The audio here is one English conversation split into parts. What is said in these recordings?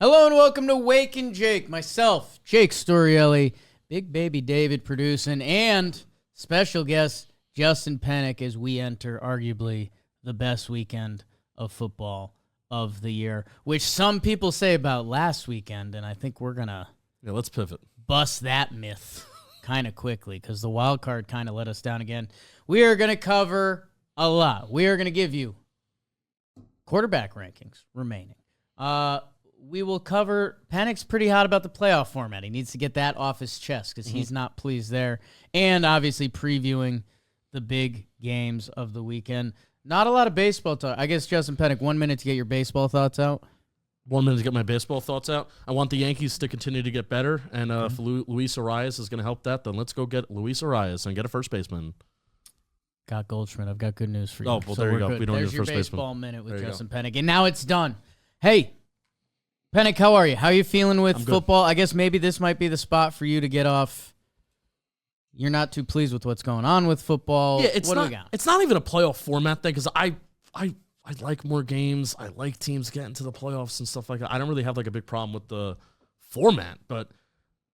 Hello and welcome to Wake and Jake. Myself, Jake Storielli, Big Baby David producing, and special guest Justin Penik as we enter arguably the best weekend of football of the year, which some people say about last weekend, and I think we're going to let's pivot. Bust that myth kind of quickly because the wild card kind of let us down again. We are going to cover a lot. We are going to give you quarterback rankings remaining. We will cover, Penik's pretty hot about the playoff format. He needs to get that off his chest because he's not pleased there. And obviously previewing the big games of the weekend. Not a lot of baseball talk. I guess, Justin Penik, 1 minute to get your baseball thoughts out. 1 minute to get my baseball thoughts out. I want the Yankees to continue to get better, and if Luis Arias is going to help that, then let's go get Luis Arias and get a first baseman. Got Goldschmidt. I've got good news for you. Oh, well, there you go. Good. We don't There's need a your first baseball baseman. minute with Justin Penik. And now it's done. Hey, Penik, how are you? How are you feeling with football? I guess maybe this might be the spot for you to get off. You're not too pleased with what's going on with football. Yeah, what do we got? It's not even a playoff format thing because I like more games. I like teams getting to the playoffs and stuff like that. I don't really have like a big problem with the format, but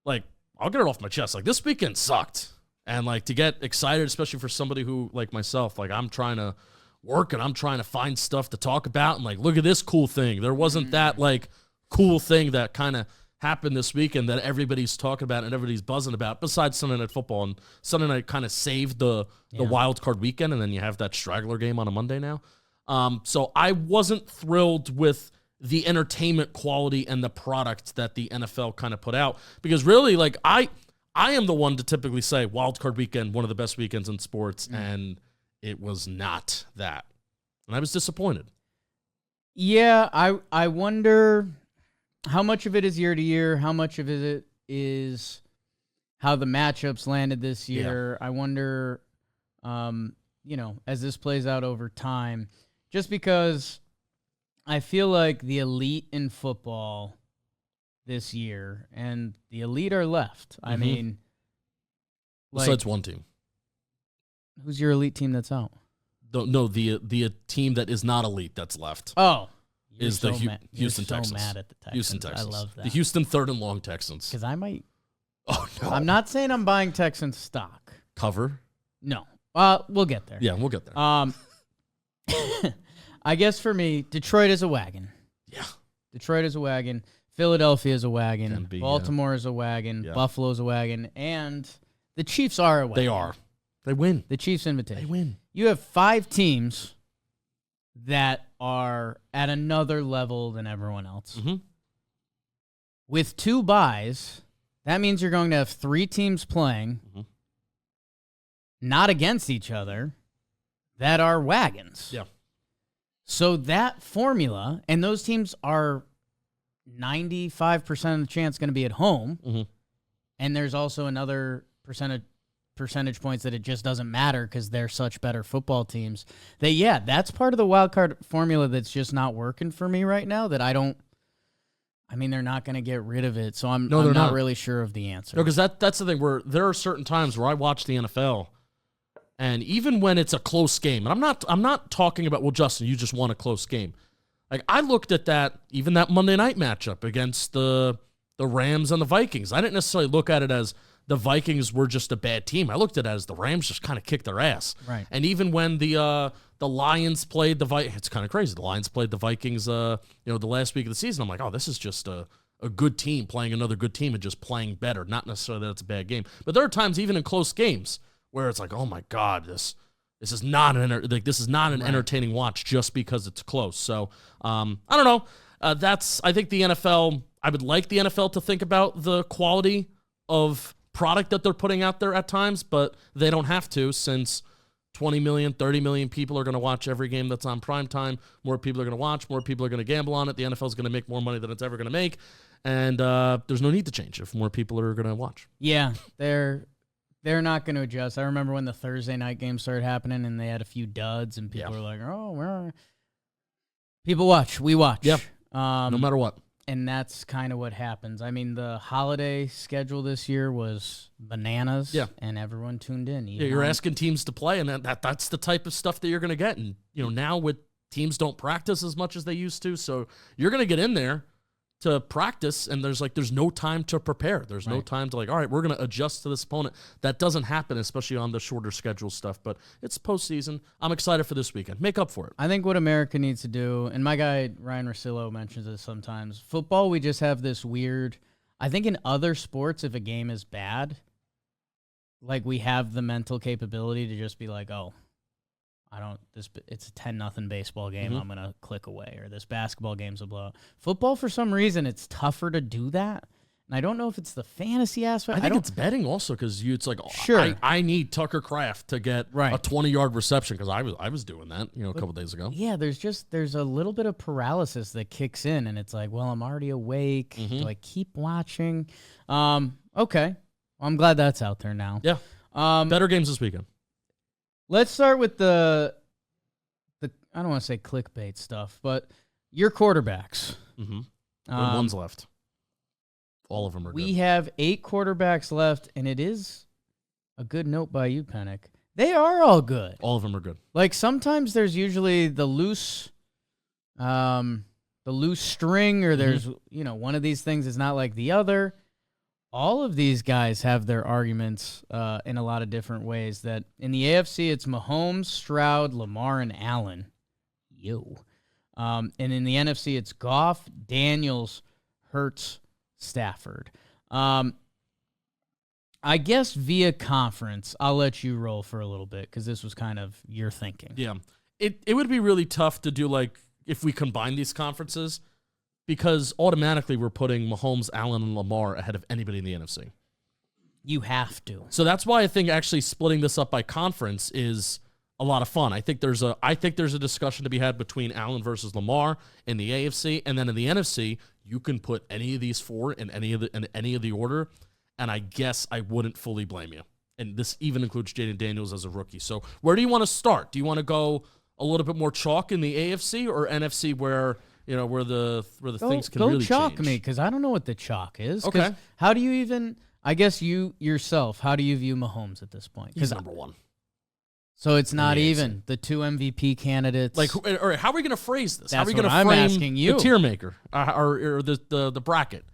like I'll get it off my chest. Like this weekend sucked, and like to get excited, especially for somebody who like myself, like I'm trying to work and I'm trying to find stuff to talk about and like look at this cool thing. There wasn't that like cool thing that kind of happened this weekend that everybody's talking about and everybody's buzzing about besides Sunday Night Football. And Sunday Night kind of saved the wild card weekend, and then you have that straggler game on a Monday now. So I wasn't thrilled with the entertainment quality and the product that the NFL kind of put out because really like I am the one to typically say wild card weekend, one of the best weekends in sports, and it was not that. And I was disappointed. Yeah, I wonder how much of it is year to year, how much of it is how the matchups landed this year. I wonder, as this plays out over time, just because I feel like the elite in football this year and the elite are left. I mean, besides one team. Who's your elite team that's out? No, the team that is not elite that's left. Oh. Is the Houston Texans. You're so mad at the Texans. Houston Texans. I love that. The Houston third and long Texans. Because I might. Oh, no. I'm not saying I'm buying Texans stock. Cover? No. We'll get there. Yeah, we'll get there. I guess for me, Detroit is a wagon. Yeah. Detroit is a wagon. Philadelphia is a wagon. Be, Baltimore is a wagon. Yeah. Buffalo is a wagon. And the Chiefs are a wagon. They are. They win. The Chiefs invitation. They win. You have 5 teams that are at another level than everyone else. With 2 buys, that means you're going to have 3 teams playing, not against each other, that are wagons. Yeah. So that formula, and those teams are 95% of the chance going to be at home, and there's also another percentage points that it just doesn't matter because they're such better football teams. That's part of the wild card formula that's just not working for me right now. They're not going to get rid of it, so I'm not really sure of the answer. No, because that's the thing where there are certain times where I watch the NFL, and even when it's a close game, and I'm not talking about, well, Justin, you just won a close game. Like I looked at that, even that Monday night matchup against the Rams and the Vikings. I didn't necessarily look at it as the Vikings were just a bad team. I looked at it as the Rams just kind of kicked their ass. Right. And even when the Lions played the Vikings, it's kind of crazy. The Lions played the Vikings, the last week of the season. I'm like, oh, this is just a good team playing another good team and just playing better. Not necessarily that it's a bad game, but there are times even in close games where it's like, oh my God, this is not an entertaining watch just because it's close. So I don't know. I think the NFL. I would like the NFL to think about the quality of product that they're putting out there at times, but they don't have to since 20 million, 30 million people are going to watch every game that's on primetime. More people are going to watch. More people are going to gamble on it. The NFL is going to make more money than it's ever going to make, and there's no need to change if more people are going to watch. Yeah, they're not going to adjust. I remember when the Thursday night games started happening and they had a few duds, and people were like, oh, people watch. We watch. Yep. No matter what. And that's kind of what happens. I mean, the holiday schedule this year was bananas, and everyone tuned in. Yeah, you're asking teams to play, and that's the type of stuff that you're going to get. And now with teams don't practice as much as they used to, so you're going to get in there to practice, and there's no time to prepare. There's no Right. time to all right, we're going to adjust to this opponent. That doesn't happen, especially on the shorter schedule stuff. But it's postseason. I'm excited for this weekend. Make up for it. I think what America needs to do, and my guy Ryan Russillo mentions this sometimes, football, we just have this weird, I think in other sports, if a game is bad, like we have the mental capability to just be like, oh, it's a 10-0 baseball game. Mhm. I'm going to click away. Or this basketball game's a blowout. Football, for some reason, it's tougher to do that. And I don't know if it's the fantasy aspect. I think it's betting also because it's like, Sure. I need Tucker Kraft to get Right. a 20-yard reception because I was doing that a couple days ago. Yeah, there's a little bit of paralysis that kicks in, and it's like, well, I'm already awake. Mhm. Do I keep watching? Okay. Well, I'm glad that's out there now. Yeah. Better games this weekend. Let's start with the I don't want to say clickbait stuff, but your quarterbacks. Mm-hmm. One's left. All of them are We good. have 8 quarterbacks left, and it is a good note by you, Penik. They are all good. All of them are good. Like sometimes there's usually the loose string, or there's one of these things is not like the other. All of these guys have their arguments in a lot of different ways. That in the AFC, it's Mahomes, Stroud, Lamar, and Allen. And in the NFC, it's Goff, Daniels, Hurts, Stafford. I guess via conference, I'll let you roll for a little bit because this was kind of your thinking. Yeah. It would be really tough to do if we combine these conferences because automatically we're putting Mahomes, Allen, and Lamar ahead of anybody in the NFC. You have to. So that's why I think actually splitting this up by conference is a lot of fun. I think there's a discussion to be had between Allen versus Lamar in the AFC, and then in the NFC, you can put any of these 4 in any of the order, and I guess I wouldn't fully blame you. And this even includes Jaden Daniels as a rookie. So where do you want to start? Do you want to go a little bit more chalk in the AFC or NFC where the things can really chalk change? me because I don't know what the chalk is. 'Cause Okay. How do you even? I guess you yourself. How do you view Mahomes at this point? He's number 1. So it's not the AFC. even the 2 MVP candidates. All right, how are we going to phrase this? How are That's we going what to I'm frame asking you. the tier maker or the bracket?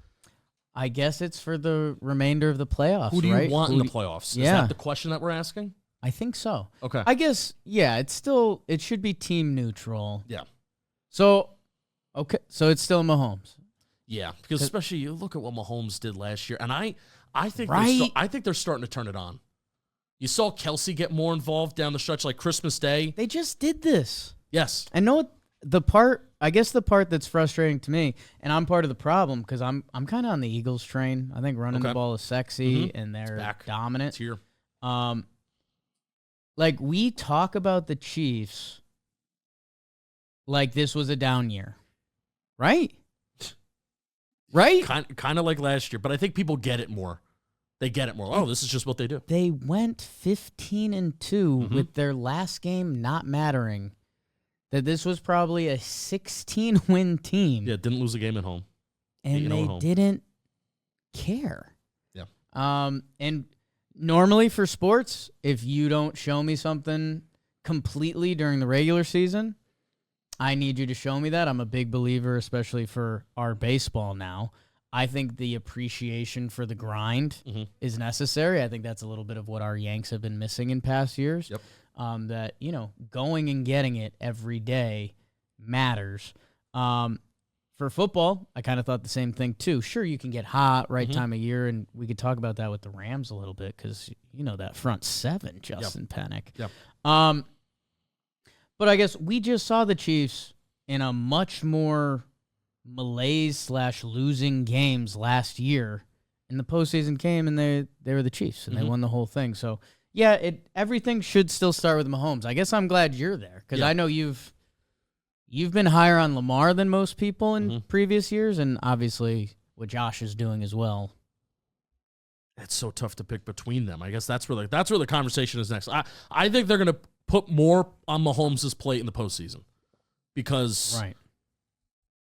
I guess it's for the remainder of the playoffs. Who do you right? want in the playoffs? Yeah. Is that the question that we're asking? I think so. Okay. I guess it should be team neutral. Yeah. So it's still Mahomes. Yeah, because especially you look at what Mahomes did last year, and I think Right? I think they're starting to turn it on. You saw Kelsey get more involved down the stretch, like Christmas Day. They just did this. Yes. I know the part that's frustrating to me, and I'm part of the problem because I'm kind of on the Eagles train. I think running the Okay. ball is sexy Mhm. and they're back. dominant. It's here. Like we talk about the Chiefs like this was a down year, right? Right? Kind of like last year, but I think people get it more. They get it more. Oh, this is just what they do. They went 15-2 Mhm. with their last game not mattering. That this was probably a 16-win team. Yeah, didn't lose a game at home. And 8-0 they at home. didn't care. Yeah. And normally for sports, if you don't show me something completely during the regular season, I need you to show me that. I'm a big believer, especially for our baseball now. I think the appreciation for the grind Mhm. is necessary. I think that's a little bit of what our Yanks have been missing in past years. Yep. That, going and getting it every day matters. For football, I kind of thought the same thing too. Sure, you can get hot right Mhm. time of year, and we could talk about that with the Rams a little bit because, that front 7, Justin Penik. Yep. But I guess we just saw the Chiefs in a much more malaise/losing games last year, and the postseason came, and they were the Chiefs, and they Mhm. won the whole thing. So, yeah, everything should still start with Mahomes. I guess I'm glad you're there because Yeah. I know you've been higher on Lamar than most people in previous years, and obviously what Josh is doing as well. It's so tough to pick between them. I guess that's where the conversation is next. I think they're going to put more on Mahomes' plate in the postseason because Right.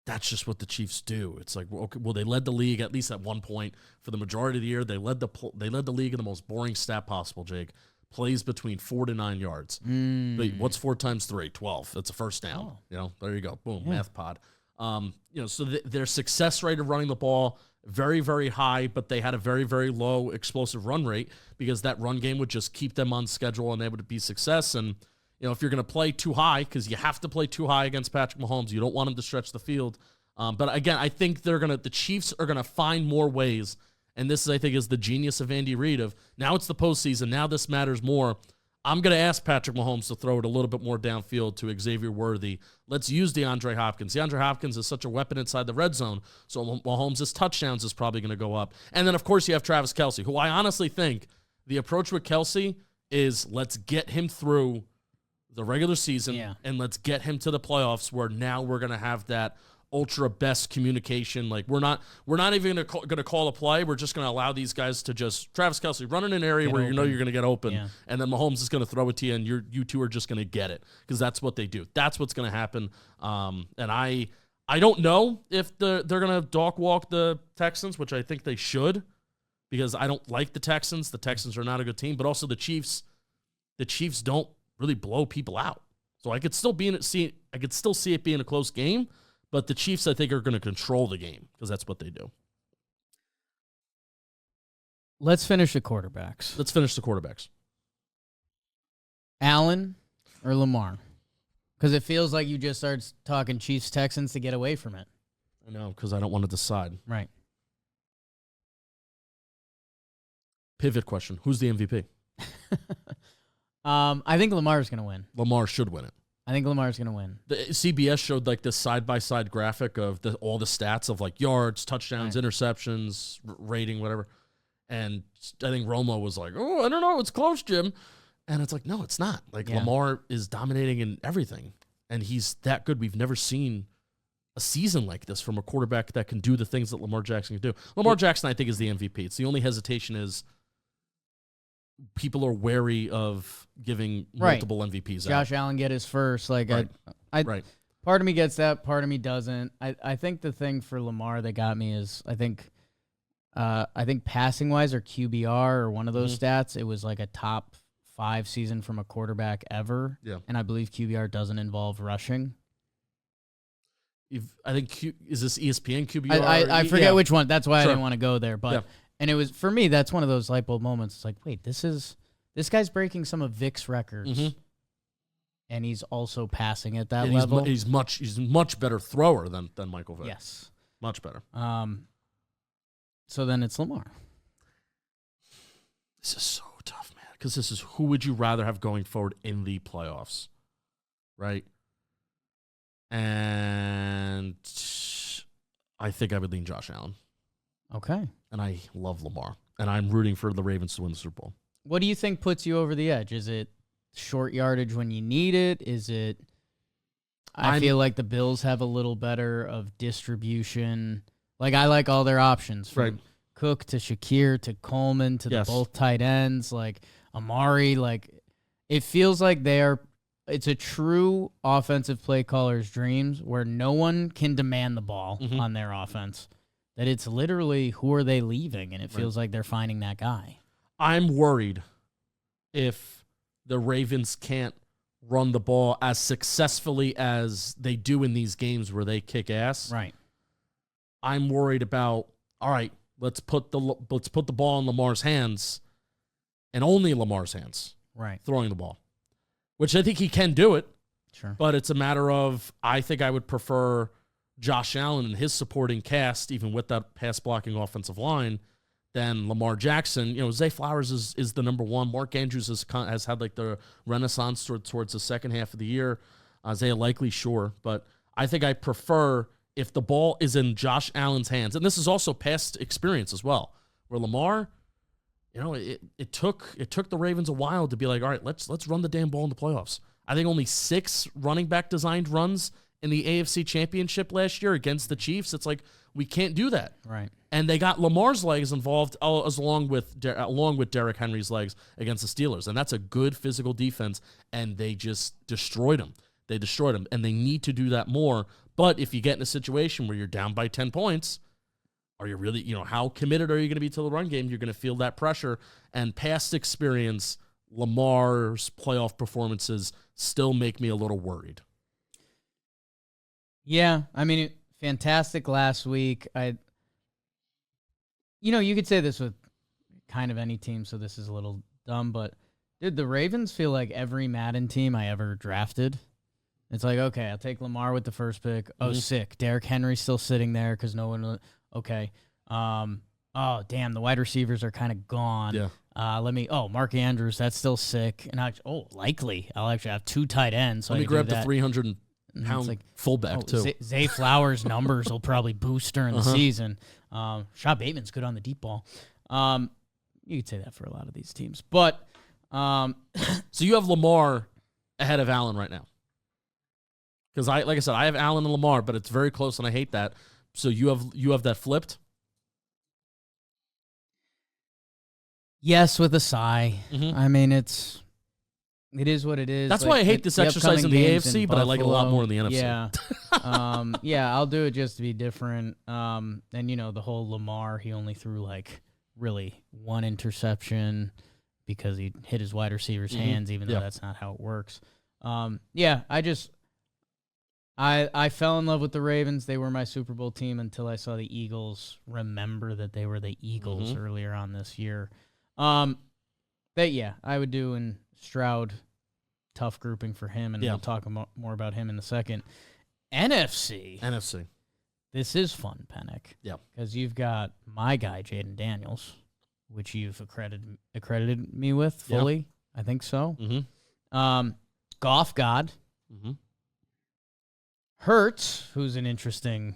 that's just what the Chiefs do. It's like, okay, well, they led the league at least at one point for the majority of the year. They led the league in the most boring stat possible, Jake. Plays between 4 to 9 yards. But what's 4 times 3? 12. That's a first down. Oh. There you go. Boom, Yeah. math pod. So their success rate of running the ball very, very high, but they had a very, very low explosive run rate because that run game would just keep them on schedule and able to be success. And if you're going to play too high, because you have to play too high against Patrick Mahomes, you don't want him to stretch the field. But again, I think the Chiefs are gonna find more ways, and this I think is the genius of Andy Reid. Of now it's the postseason, now this matters more. I'm gonna ask Patrick Mahomes to throw it a little bit more downfield to Xavier Worthy. Let's use DeAndre Hopkins. DeAndre Hopkins is such a weapon inside the red zone, so Mahomes' touchdowns is probably gonna go up. And then of course you have Travis Kelce, who I honestly think the approach with Kelce is let's get him through the regular season and let's get him to the playoffs where now we're gonna have that ultra best communication. Like we're not even gonna call a play. We're just gonna allow these guys to just Travis Kelce run in an area where you know you're gonna get open, and then Mahomes is gonna throw it to you, and you two are just gonna get it because that's what they do. That's what's gonna happen. And I don't know if they're gonna dog walk the Texans, which I think they should, because I don't like the Texans. The Texans are not a good team, but also the Chiefs. The Chiefs don't really blow people out, so I could still see it being a close game. But the Chiefs, I think, are going to control the game because that's what they do. Let's finish the quarterbacks. Allen or Lamar? Because it feels like you just started talking Chiefs-Texans to get away from it. I know, because I don't want to decide. Right. Pivot question. Who's the MVP? I think Lamar's going to win. Lamar should win it. I think Lamar's going to win. The CBS showed like this side-by-side graphic of all the stats of like yards, touchdowns, interceptions, rating, whatever. And I think Romo was like, oh, I don't know, it's close, Jim. And it's like, no, it's not. Like Lamar is dominating in everything. And he's that good. We've never seen a season like this from a quarterback that can do the things that Lamar Jackson can do. Lamar Jackson, I think, is the MVP. It's the only hesitation is people are wary of giving multiple MVPs out. Josh Allen get his first. Like right. Part of me gets that, part of me doesn't. I think the thing for Lamar that got me is I think passing wise or QBR or one of those stats, it was like a top 5 season from a quarterback ever. Yeah. And I believe QBR doesn't involve rushing. I think is this ESPN QBR? I forget which one. That's why I didn't want to go there, but. And it was, for me, that's one of those light bulb moments. It's like, wait, this guy's breaking some of Vic's records, and he's also passing at that level. He's much better thrower than Michael Vick. Yes, much better. So then it's Lamar. This is so tough, man, because this is who would you rather have going forward in the playoffs, right? And I think I would lean Josh Allen. Okay. And I love Lamar. And I'm rooting for the Ravens to win the Super Bowl. What do you think puts you over the edge? Is it short yardage when you need it? Is it... I feel like the Bills have a little better of distribution. Like, I like all their options. From Cook to Shakir to Coleman to the both tight ends. Like, Amari. Like, it feels like it's a true offensive play caller's dreams where no one can demand the ball on their offense. That it's literally who are they leaving, and it feels like they're finding that guy. I'm worried if the Ravens can't run the ball as successfully as they do in these games where they kick ass. Right. I'm worried about, all right, let's put the ball in Lamar's hands and only Lamar's hands. Right. Throwing the ball, which I think he can do it. Sure. But it's a matter of, I think I would prefer Josh Allen and his supporting cast, even with that pass blocking offensive line, than Lamar Jackson. Zay Flowers is the number one. Mark Andrews has had like the renaissance towards the second half of the year. Isaiah Likely, sure. But I think I prefer if the ball is in Josh Allen's hands. And this is also past experience as well, where Lamar, it took the Ravens a while to be like, all right, let's run the damn ball in the playoffs. I think only 6 running back designed runs in the AFC Championship last year against the Chiefs. It's like, we can't do that. Right. And they got Lamar's legs involved along with Derrick Henry's legs against the Steelers. And that's a good physical defense, and they just destroyed him. They destroyed him, and they need to do that more. But if you get in a situation where you're down by 10 points, are you really, how committed are you going to be to the run game? You're going to feel that pressure. And past experience, Lamar's playoff performances still make me a little worried. Yeah, I mean, fantastic last week. You could say this with kind of any team, so this is a little dumb, but did the Ravens feel like every Madden team I ever drafted? It's like, okay, I'll take Lamar with the first pick. Oh, sick. Derrick Henry's still sitting there because no one. Okay. Oh, damn, the wide receivers are kind of gone. Yeah. Mark Andrews, that's still sick. And likely. I'll actually have 2 tight ends. So Let me grab the 300-pound fullback, too. Zay Flowers' numbers will probably boost during the season. Shot Bateman's good on the deep ball. You could say that for a lot of these teams. But so you have Lamar ahead of Allen right now. Because like I said, I have Allen and Lamar, but it's very close, and I hate that. So you have that flipped? Yes, with a sigh. I mean, it is what it is. That's why I hate this exercise in the AFC, but I like it a lot more in the NFC. Yeah. I'll do it just to be different. And, the whole Lamar, he only threw, really 1 interception because he hit his wide receiver's hands, even though that's not how it works. I fell in love with the Ravens. They were my Super Bowl team until I saw the Eagles remember that they were the Eagles earlier on this year. But yeah, I would do in Stroud, tough grouping for him, and we'll talk more about him in a second. NFC. This is fun, Penik. Yeah. Because you've got my guy, Jaden Daniels, which you've accredited me with fully. Yep. I think so. Goff God. Hurts, who's an interesting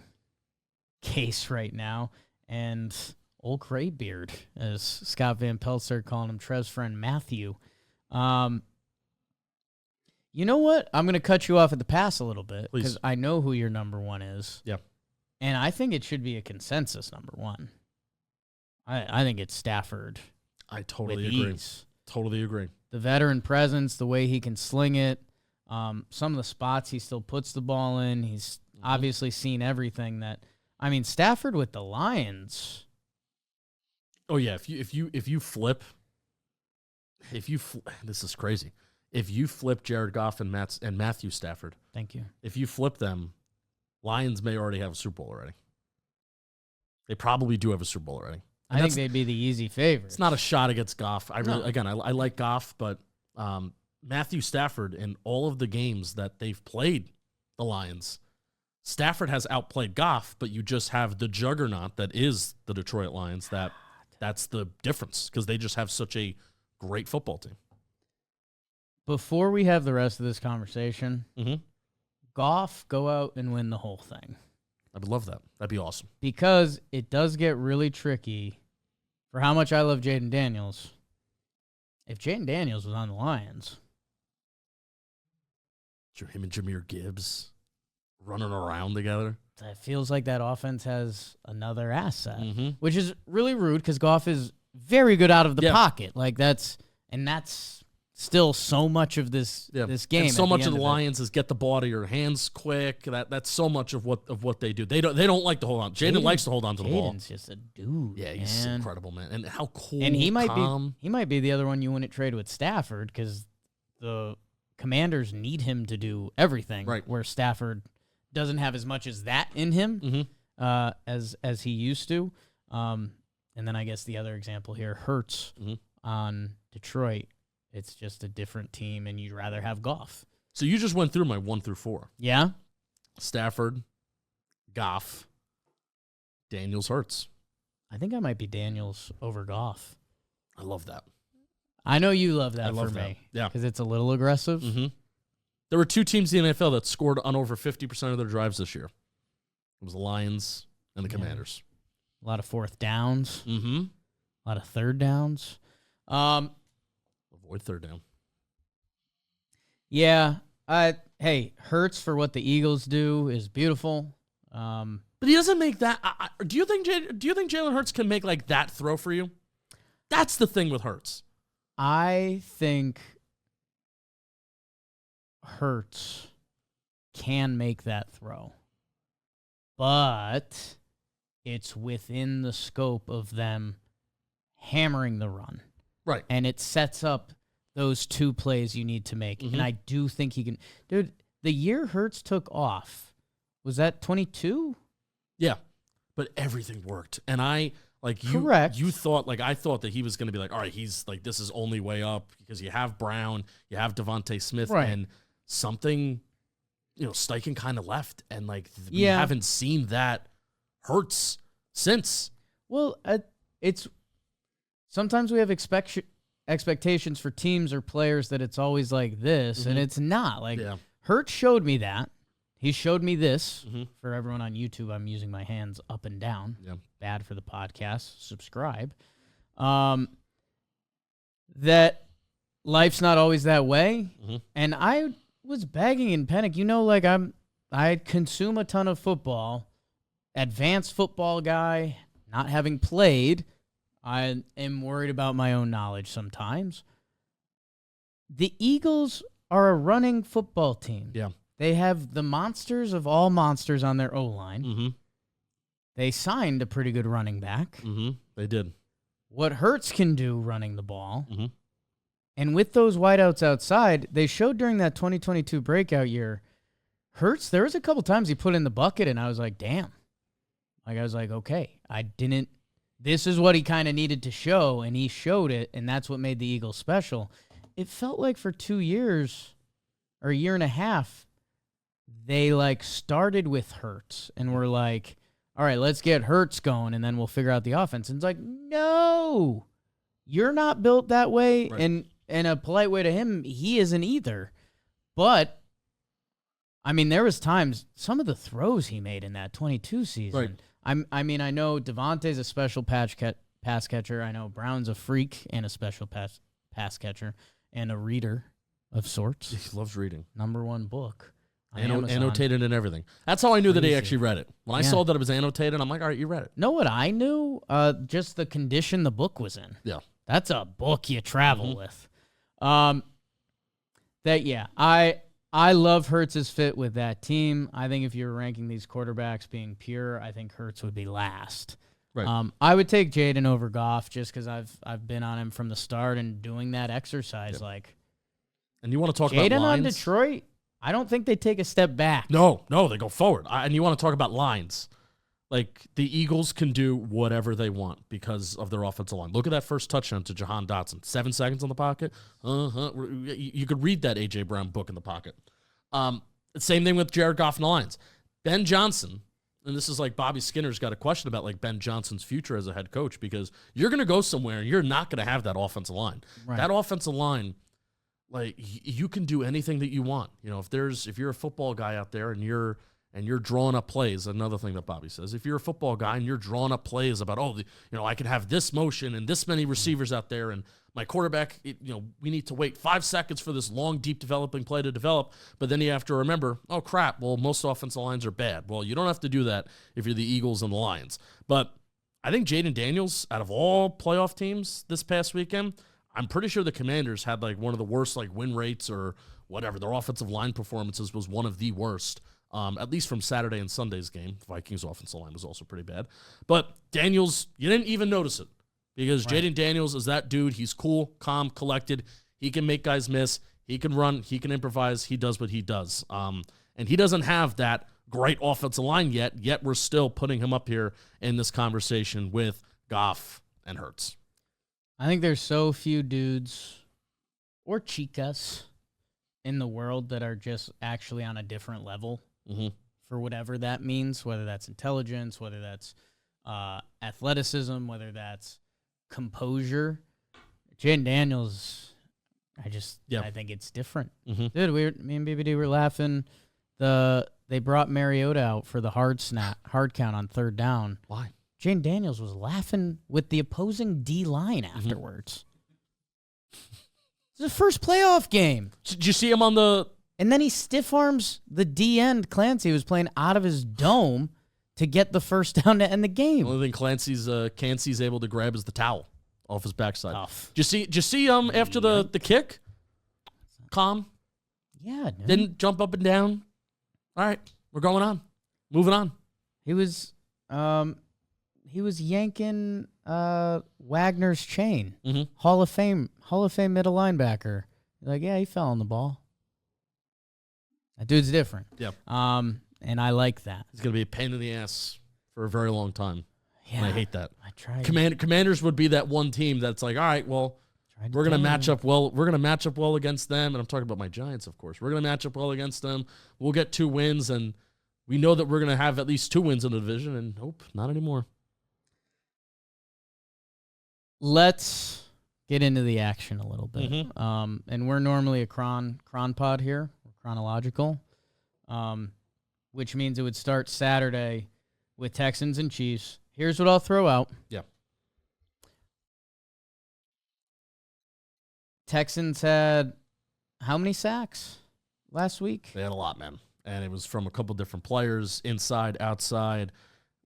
case right now, and old Graybeard, as Scott Van Pelt started calling him, Trev's friend Matthew. You know what? I'm going to cut you off at the pass a little bit because I know who your number 1 is. Yeah. And I think it should be a consensus number 1. I think it's Stafford. I totally agree. Totally agree. The veteran presence, the way he can sling it, some of the spots he still puts the ball in. He's obviously seen everything Stafford with the Lions. Oh yeah, if you flip, this is crazy. If you flip Jared Goff and Matthew Stafford, thank you. If you flip them, Lions may already have a Super Bowl already. They probably do have a Super Bowl already. I think they'd be the easy favorite. It's not a shot against Goff. I like Goff, but Matthew Stafford in all of the games that they've played the Lions, Stafford has outplayed Goff, but you just have the juggernaut that is the Detroit Lions. That's the difference because they just have such a great football team. Before we have the rest of this conversation, Goff, go out and win the whole thing. I would love that. That'd be awesome. Because it does get really tricky for how much I love Jaden Daniels. If Jaden Daniels was on the Lions, him and Jahmyr Gibbs running around together. It feels like that offense has another asset, which is really rude because Goff is very good out of the pocket. That's still so much of this game. And so much of the Lions is get the ball out of your hands quick. That's so much of what they do. They don't like to hold on. Jaden likes to hold on to the ball. Jaden's just a dude. Yeah, he's incredible, man. And how cool. And he might be the other one you wouldn't trade with Stafford because the Commanders need him to do everything. Right. Where Stafford doesn't have as much as that in him as he used to. And then I guess the other example here, Hurts on Detroit. It's just a different team, and you'd rather have Goff. So you just went through my 1 through 4. Yeah? Stafford, Goff, Daniels, Hurts. I think I might be Daniels over Goff. I love that. I know you love that for me. Yeah. Because it's a little aggressive. There were 2 teams in the NFL that scored on over 50% of their drives this year. It was the Lions and the Commanders. A lot of 4th downs. A lot of 3rd downs. Avoid 3rd down. Yeah. Hey, Hurts for what the Eagles do is beautiful. But he doesn't make that. Do you think Jalen Hurts can make that throw for you? That's the thing with Hurts. I think Hurts can make that throw, but it's within the scope of them hammering the run. Right. And it sets up those 2 plays you need to make. And I do think he can. Dude, the year Hurts took off, was that 22? Yeah, but everything worked. And Correct. you thought, I thought that he was going to be like, all right, he's like, this is only way up because you have Brown, you have Devontae Smith, Right. and something, Steichen kind of left. And we Yeah. haven't seen that Hurts since. Well, it's sometimes we have expectations for teams or players that it's always like this, and it's not. Hurts showed me that. He showed me this. For everyone on YouTube, I'm using my hands up and down. Yeah. Bad for the podcast. Subscribe. That life's not always that way. And I was begging in Penik. I consume a ton of football. Advanced football guy, not having played. I am worried about my own knowledge sometimes. The Eagles are a running football team. Yeah. They have the monsters of all monsters on their O-line. They signed a pretty good running back. They did. What Hurts can do running the ball. And with those wideouts outside, they showed during that 2022 breakout year, Hurts, there was a couple times he put in the bucket, and I was like, damn. I was like, okay, this is what he kind of needed to show, and he showed it, and that's what made the Eagles special. It felt like for 2 years or a year and a half, they started with Hurts and were like, all right, let's get Hurts going, and then we'll figure out the offense. And it's like, no, you're not built that way. Right. And in a polite way to him, he isn't either. But, there was times, some of the throws he made in that 22 season. Right. I know Devontae's a special pass catcher. I know Brown's a freak and a special pass catcher and a reader of sorts. He loves reading. #1 book. Annotated and everything. That's how I knew that he actually read it. When I saw that it was annotated, I'm like, all right, you read it. Know what I knew? Just the condition the book was in. Yeah. That's a book you travel with. I love Hurts' fit with that team. I think if you were ranking these quarterbacks being pure, I think Hurts would be last. Right. I would take Jaden over Goff just because I've been on him from the start and doing that exercise. And you want to talk about Jaden lines? on Detroit, I don't think they take a step back. No, they go forward. And you want to talk about lines. The Eagles can do whatever they want because of their offensive line. Look at that first touchdown to Jahan Dotson. 7 seconds on the pocket. You could read that A.J. Brown book in the pocket. Same thing with Jared Goff and the Lions. Ben Johnson, and this is Bobby Skinner's got a question about Ben Johnson's future as a head coach because you're going to go somewhere and you're not going to have that offensive line. Right. That offensive line, you can do anything that you want. If you're a football guy out there and you're drawing up plays, another thing that Bobby says, if you're a football guy and you're drawing up plays about, I can have this motion and this many receivers out there and my quarterback, we need to wait 5 seconds for this long, deep developing play to develop. But then you have to remember, oh, crap, well, most offensive lines are bad. Well, you don't have to do that if you're the Eagles and the Lions. But I think Jaden Daniels, out of all playoff teams this past weekend, I'm pretty sure the Commanders had one of the worst win rates or whatever. Their offensive line performances was one of the worst. At least from Saturday and Sunday's game. Vikings' offensive line was also pretty bad. But Daniels, you didn't even notice it because Jaden Daniels is that dude. He's cool, calm, collected. He can make guys miss. He can run. He can improvise. He does what he does. And he doesn't have that great offensive line yet we're still putting him up here in this conversation with Goff and Hurts. I think there's so few dudes or chicas in the world that are just actually on a different level. For whatever that means, whether that's intelligence, whether that's athleticism, whether that's composure. Jaden Daniels, I think it's different. Dude, me and BBD were laughing. They brought Mariota out for the hard count on 3rd down. Why? Jaden Daniels was laughing with the opposing D-line afterwards. It's his first playoff game. Did you see him on the... And then he stiff arms the D-end Clancy, who was playing out of his dome to get the first down to end the game. The only thing Clancy's able to grab is the towel off his backside. Tough. Did you see after the kick? Calm. Yeah. Dude. Didn't jump up and down. All right, we're going on. Moving on. He was yanking Wagner's chain. Hall of Fame middle linebacker. He fell on the ball. That dude's different. Yep. And I like that. He's going to be a pain in the ass for a very long time. Yeah, And I hate that. I tried. Commanders would be that one team that's like, all right, well, we're gonna match up well. We're gonna match up well against them, and I'm talking about my Giants, of course. We're gonna match up well against them. We'll get 2 wins, and we know that we're gonna have at least 2 wins in the division. And nope, not anymore. Let's get into the action a little bit. Mm-hmm. And we're normally a chron pod here, chronological, which means it would start Saturday with Texans and Chiefs. Here's what I'll throw out. Yeah. Texans had how many sacks last week? They had a lot, man. And it was from a couple different players, inside, outside,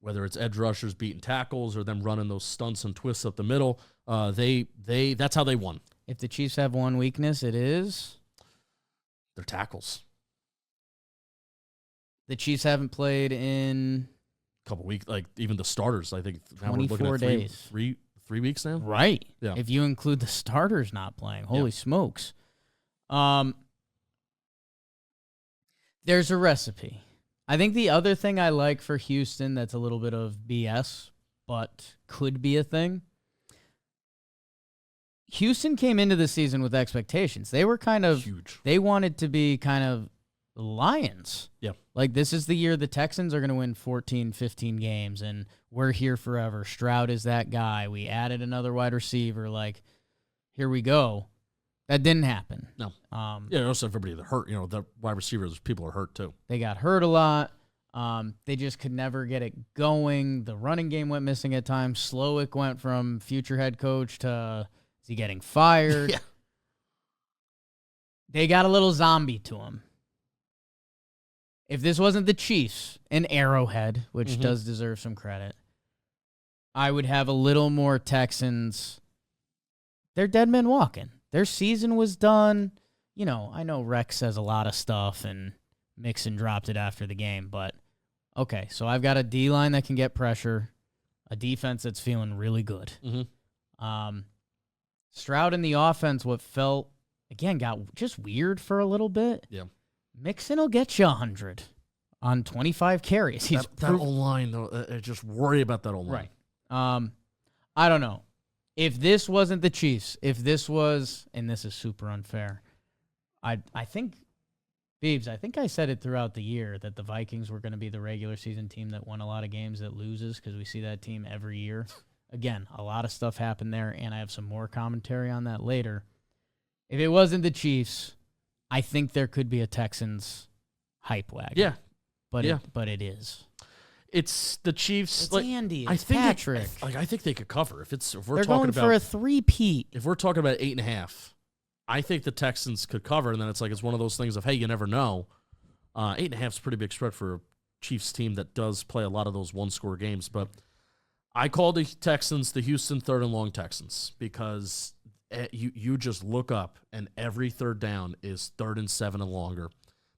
whether it's edge rushers beating tackles or them running those stunts and twists up the middle. That's how they won. If the Chiefs have one weakness, it is their tackles. The Chiefs haven't played in a couple weeks, like even the starters. I think now 24 we're looking at days. 3 weeks now. Right. Yeah. If you include the starters not playing, holy smokes. There's a recipe. I think the other thing I like for Houston that's a little bit of BS, but could be a thing. Houston came into the season with expectations. They were kind of huge. They wanted to be kind of the Lions. Yeah. Like, this is the year the Texans are going to win 14, 15 games, and we're here forever. Stroud is that guy. We added another wide receiver. Like, here we go. That didn't happen. No. Also everybody that hurt. The wide receivers, people are hurt too. They got hurt a lot. They just could never get it going. The running game went missing at times. Slowick went from future head coach to is he getting fired? Yeah. They got a little zombie to him. If this wasn't the Chiefs and Arrowhead, which does deserve some credit, I would have a little more Texans. They're dead men walking. Their season was done. I know Rex says a lot of stuff, and Mixon dropped it after the game, but okay, so I've got a D-line that can get pressure, a defense that's feeling really good. Stroud in the offense, what felt, again, got just weird for a little bit. Yeah. Mixon will get you 100 on 25 carries. That O-line, though, I just worry about that O-line. Right. I don't know. If this wasn't the Chiefs, if this was, and this is super unfair, I think, Beebs, I think I said it throughout the year that the Vikings were going to be the regular season team that won a lot of games that loses because we see that team every year. Again, a lot of stuff happened there, and I have some more commentary on that later. If it wasn't the Chiefs, I think there could be a Texans hype wagon. Yeah. But it is. It's the Chiefs. It's Andy. It's Patrick. I think they could cover if we're They're talking going about for a 3-peat. If we're talking about 8.5, I think the Texans could cover, and then it's one of those things of, hey, you never know. 8.5 is a pretty big spread for a Chiefs team that does play a lot of those one-score games. But I call the Texans the Houston third and long Texans because you just look up, and every third down is 3rd and 7 and longer.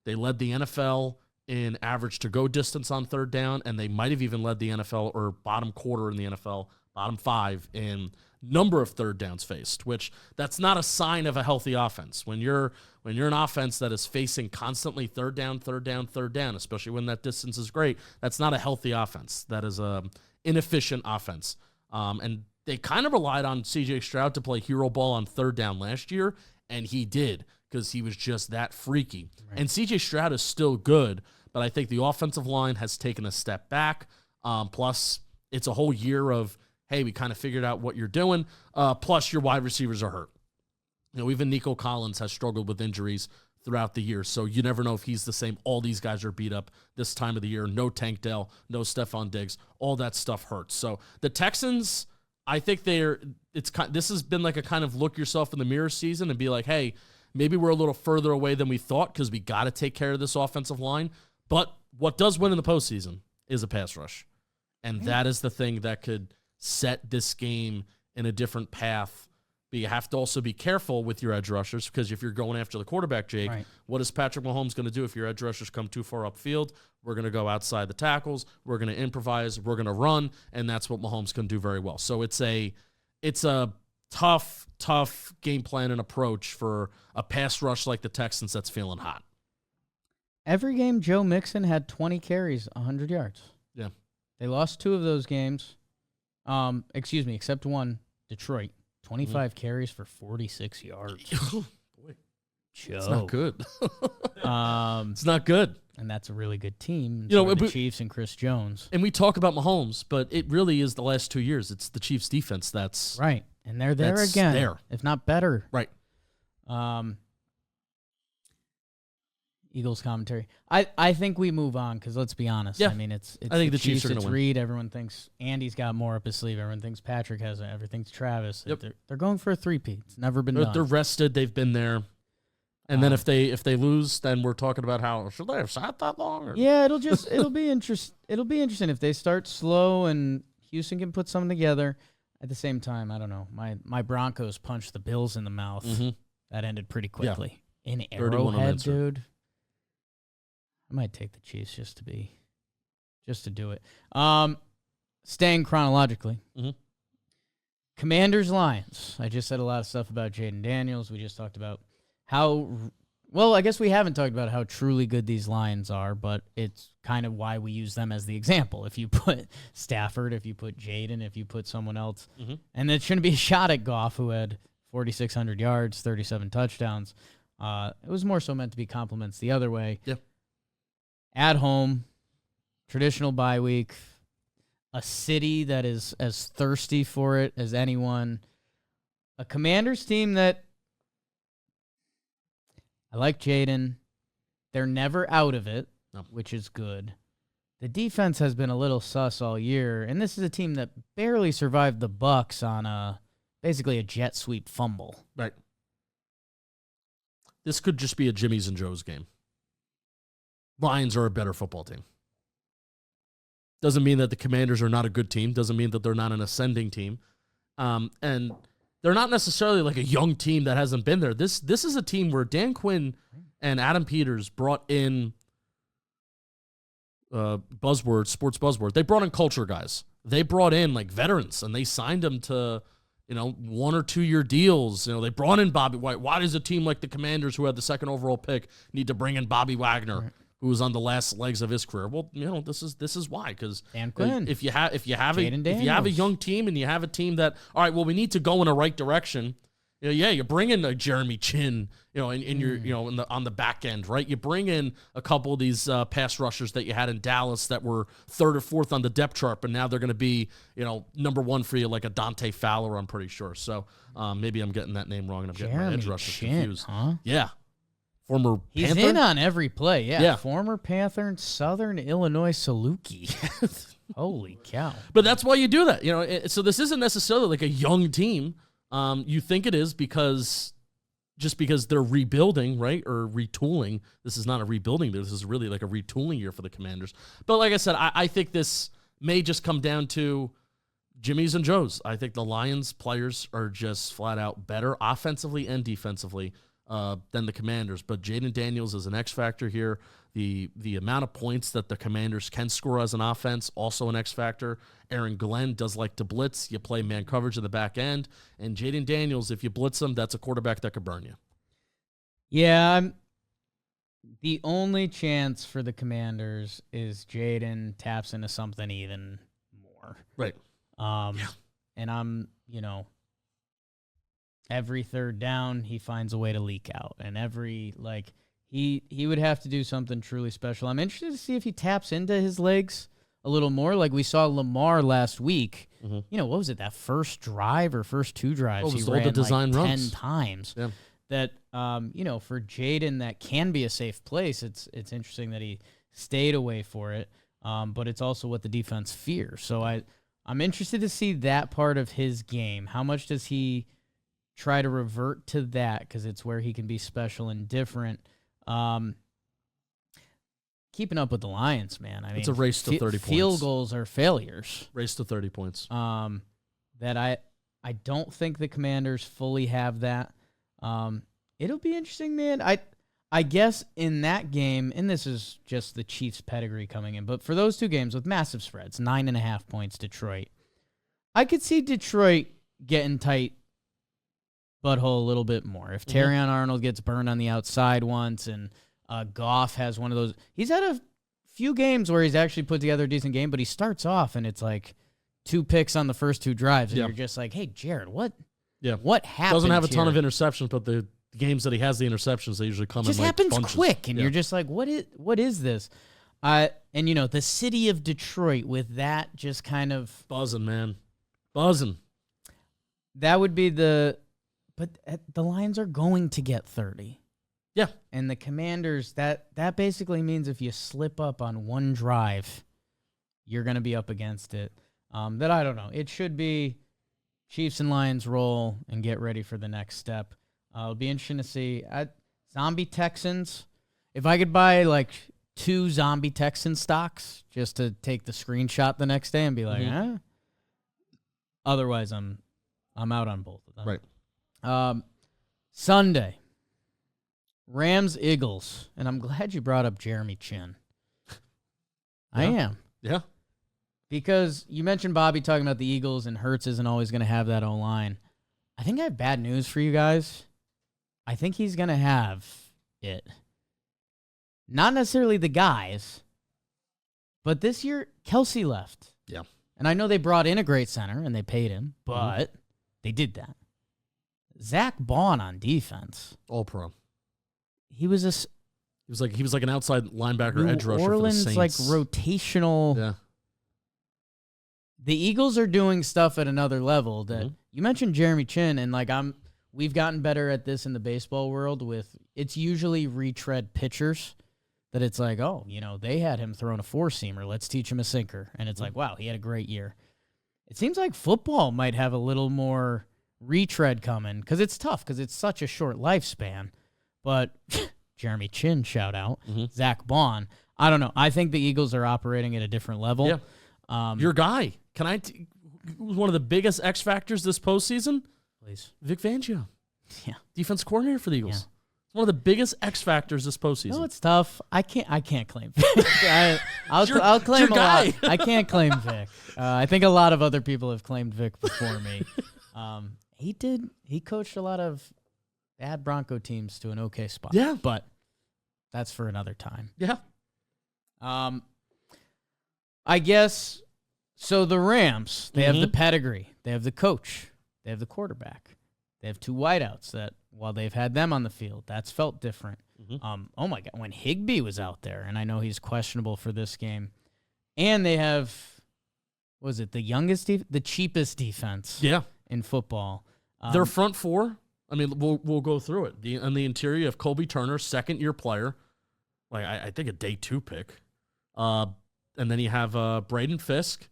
They led the NFL in average to-go distance on third down, and they might have even led the NFL or bottom quarter in the NFL, bottom 5 in number of third downs faced, which that's not a sign of a healthy offense. When you're an offense that is facing constantly third down, especially when that distance is great, that's not a healthy offense. That is a inefficient offense. And they kind of relied on C.J. Stroud to play hero ball on third down last year, and he did because he was just that freaky. Right. And C.J. Stroud is still good, but I think the offensive line has taken a step back. Plus, it's a whole year of, hey, we kind of figured out what you're doing. Plus, your wide receivers are hurt. Even Nico Collins has struggled with injuries throughout the year, so you never know if he's the same. All these guys are beat up this time of the year. No Tank Dell, no Stephon Diggs. All that stuff hurts. So the Texans, I think this has been like a kind of look yourself in the mirror season and be like, hey, maybe we're a little further away than we thought because we got to take care of this offensive line. But what does win in the postseason is a pass rush. And that is the thing that could set this game in a different path. But you have to also be careful with your edge rushers because if you're going after the quarterback, Jake, What is Patrick Mahomes going to do if your edge rushers come too far upfield? We're going to go outside the tackles. We're going to improvise. We're going to run, and that's what Mahomes can do very well. So it's a tough game plan and approach for a pass rush like the Texans that's feeling hot. Every game, Joe Mixon had 20 carries, 100 yards. Yeah. They lost 2 of those games. Except one, Detroit. 25 carries for 46 yards. Boy, Joe. it's not good. It's not good. And that's a really good team. The Chiefs and Chris Jones. And we talk about Mahomes, but it really is the last 2 years. It's the Chiefs' defense that's right, and they're there again, if not better. Right. Eagles commentary. I think we move on because let's be honest. Yeah. I mean, it's I think the Chiefs are going to win. Reed. Everyone thinks Andy's got more up his sleeve. Everyone thinks Patrick has it. Everyone thinks Travis. Yep. They're going for a 3-peat. It's never been done. They're rested. They've been there. And then if they lose, then we're talking about how should they have sat that long? Or? Yeah, it'll be interesting. It'll be interesting if they start slow and Houston can put something together. At the same time, I don't know. My Broncos punched the Bills in the mouth. Mm-hmm. That ended pretty quickly. Yeah. In Arrowhead, dude. I might take the Chiefs just to do it. Staying chronologically. Mm-hmm. Commanders Lions. I just said a lot of stuff about Jaden Daniels. We just talked about I guess we haven't talked about how truly good these Lions are, but it's kind of why we use them as the example. If you put Stafford, if you put Jaden, if you put someone else, and it shouldn't be a shot at Goff, who had 4,600 yards, 37 touchdowns. It was more so meant to be compliments the other way. Yeah. At home, traditional bye week, a city that is as thirsty for it as anyone, a Commanders team that I like Jaden. They're never out of it, which is good. The defense has been a little sus all year, and this is a team that barely survived the Bucs on basically a jet sweep fumble. Right. This could just be a Jimmy's and Joe's game. Lions are a better football team. Doesn't mean that the Commanders are not a good team. Doesn't mean that they're not an ascending team. And they're not necessarily like a young team that hasn't been there. This is a team where Dan Quinn and Adam Peters brought in sports buzzword. They brought in culture guys. They brought in like veterans, and they signed them to 1 or 2 year deals. They brought in Bobby White. Why does a team like the Commanders, who had the 2nd overall pick, need to bring in Bobby Wagner, who was on the last legs of his career? Well, this is why. Because if you have a young team and you have a team that, all right, well, we need to go in a right direction. You bring in a Jeremy Chin, on the back end, right? You bring in a couple of these pass rushers that you had in Dallas that were 3rd or 4th on the depth chart, but now they're going to be, number 1 for you, like a Dante Fowler, I'm pretty sure. So maybe I'm getting that name wrong and I'm getting my edge rushers confused. Huh? Yeah. Former He's Panther? in on every play, yeah. Former Panther and Southern Illinois Saluki. Holy cow. But that's why you do that. So this isn't necessarily like a young team. You think it is because they're rebuilding, right? Or retooling. This is not a rebuilding. This is really like a retooling year for the Commanders. But like I said, I think this may just come down to Jimmy's and Joe's. I think the Lions players are just flat out better offensively and defensively than the Commanders. But Jaden Daniels is an X factor here. The amount of points that the Commanders can score as an offense, also an X factor. Aaron Glenn does like to blitz. You play man coverage in the back end. And Jaden Daniels, if you blitz him, that's a quarterback that could burn you. Yeah, the only chance for the Commanders is Jaden taps into something even more. Right. And I'm, every 3rd down, he finds a way to leak out. And he would have to do something truly special. I'm interested to see if he taps into his legs a little more. Like we saw Lamar last week. Mm-hmm. What was it, that first drive or first 2 drives? He ran all the design like runs 10 times. Yeah. That, for Jaden, that can be a safe place. It's interesting that he stayed away for it, but it's also what the defense fears. So I'm interested to see that part of his game. How much does he try to revert to that? Because it's where he can be special and different. Keeping up with the Lions, man. I mean, it's a race to 30 points. Field goals are failures. Race to 30 points. That I don't think the Commanders fully have that. It'll be interesting, man. I guess in that game, and this is just the Chiefs' pedigree coming in, but for those 2 games with massive spreads, 9.5 points Detroit, I could see Detroit getting tight butthole a little bit more. If Terrion Arnold gets burned on the outside once and Goff has one of those, he's had a few games where he's actually put together a decent game, but he starts off and it's like 2 picks on the first 2 drives, and you're just like, hey, Jared, what happened? Doesn't have a ton here? of interceptions, but the games that he has the interceptions, they usually come just in like happens bunches. quick, and you're just like, what is this? And the city of Detroit with that just kind of buzzing, man, buzzing. That would be but the Lions are going to get 30. Yeah, and the Commanders, that basically means if you slip up on one drive, you're going to be up against it. That I don't know. It should be Chiefs and Lions roll and get ready for the next step. It'll be interesting to see. Zombie Texans. If I could buy like 2 zombie Texan stocks just to take the screenshot the next day and be like, Otherwise, I'm out on both of them. Right. Sunday, Rams Eagles, and I'm glad you brought up Jeremy Chin. I am. Yeah. Because you mentioned Bobby talking about the Eagles, and Hurts isn't always going to have that O-line. I think I have bad news for you guys. I think he's going to have it. Not necessarily the guys, but this year, Kelsey left. Yeah. And I know they brought in a great center, and they paid him, but they did that. Zach Bond on defense. All pro. He was like an outside linebacker edge rusher Orleans, for the Saints. like rotational. Yeah. The Eagles are doing stuff at another level that you mentioned Jeremy Chin, and like we've gotten better at this in the baseball world with it's usually retread pitchers that it's like, oh, they had him throwing a 4-seamer. Let's teach him a sinker. And it's like, wow, he had a great year. It seems like football might have a little more retread coming because it's tough because it's such a short lifespan. But Jeremy Chin, shout out. Zach Bond. I don't know. I think the Eagles are operating at a different level. Yeah. Your guy. Who's one of the biggest X factors this postseason? Please. Vic Fangio. Yeah. Defense coordinator for the Eagles. Yeah. One of the biggest X factors this postseason. No, it's tough. I can't claim Vic. I'll claim your a guy. lot. I can't claim Vic. I think a lot of other people have claimed Vic before me. He coached a lot of bad Bronco teams to an okay spot. Yeah. But that's for another time. Yeah. I guess, so the Rams, they have the pedigree. They have the coach. They have the quarterback. They have 2 wideouts that, while they've had them on the field, that's felt different. Oh, my God, when Higbee was out there, and I know he's questionable for this game, and they have, the cheapest defense in football. Their front 4, I mean, we'll go through it. On the interior, you have Colby Turner, second-year player, like I think a day 2 pick. And then you have Braden Fisk,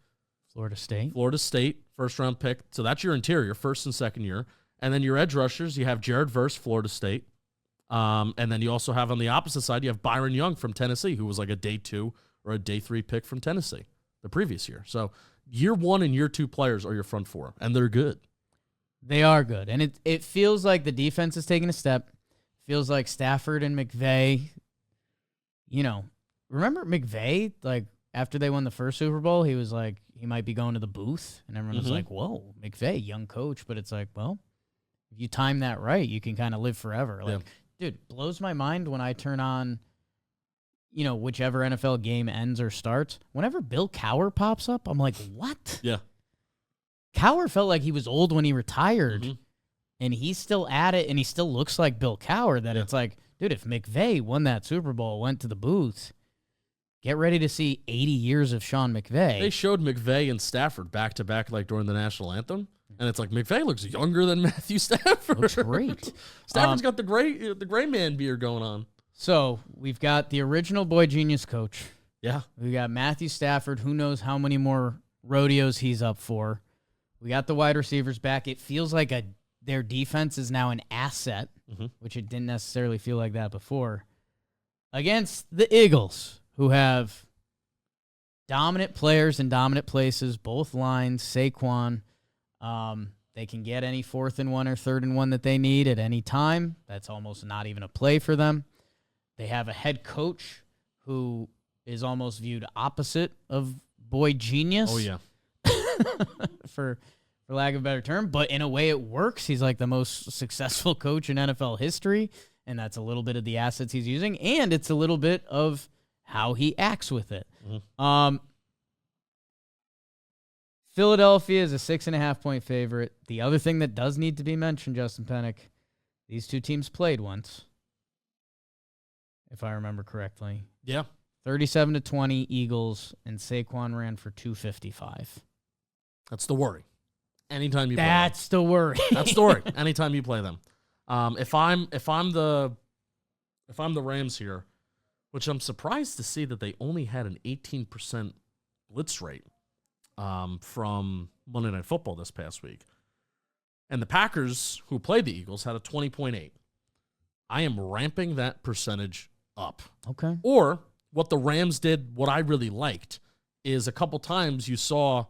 Florida State, first-round pick. So that's your interior, first and second year. And then your edge rushers, you have Jared Verse, Florida State. And then you also have on the opposite side, you have Byron Young from Tennessee, who was like a day 2 or a day 3 pick from Tennessee the previous year. So year 1 and year 2 players are your front 4, and they're good. They are good. And it feels like the defense is taking a step. Feels like Stafford and McVay, remember McVay, like after they won the first Super Bowl, he was like, he might be going to the booth. And everyone was like, whoa, McVay, young coach. But it's like, well, if you time that right, you can kind of live forever. Like, dude, blows my mind when I turn on, whichever NFL game ends or starts. Whenever Bill Cowher pops up, I'm like, what? Yeah. Cowher felt like he was old when he retired, and he's still at it, and he still looks like Bill Cowher. That it's like, dude, if McVay won that Super Bowl, went to the booth, get ready to see 80 years of Sean McVay. They showed McVay and Stafford back-to-back, like during the national anthem, and it's like McVay looks younger than Matthew Stafford. Looks great. Stafford's got the gray man beard going on. So we've got the original Boy Genius coach. Yeah. We got Matthew Stafford. Who knows how many more rodeos he's up for. We got the wide receivers back. It feels like their defense is now an asset, which it didn't necessarily feel like that before, against the Eagles, who have dominant players in dominant places, both lines, Saquon. They can get any 4th and 1 or 3rd and 1 that they need at any time. That's almost not even a play for them. They have a head coach who is almost viewed opposite of Boy Genius. Oh, yeah. for lack of a better term, but in a way it works. He's like the most successful coach in NFL history, and that's a little bit of the assets he's using, and it's a little bit of how he acts with it. Philadelphia is a 6.5-point favorite. The other thing that does need to be mentioned, Justin Penik, these two teams played once, if I remember correctly. Yeah. 37-20 Eagles, and Saquon ran for 255. That's the worry. Anytime you play That's the worry. That's the worry. Anytime you play them. If I'm the Rams here, which I'm surprised to see that they only had an 18% blitz rate from Monday Night Football this past week. And the Packers, who played the Eagles, had a 20.8. I am ramping that percentage up. Okay. Or what the Rams did, what I really liked, is a couple times you saw,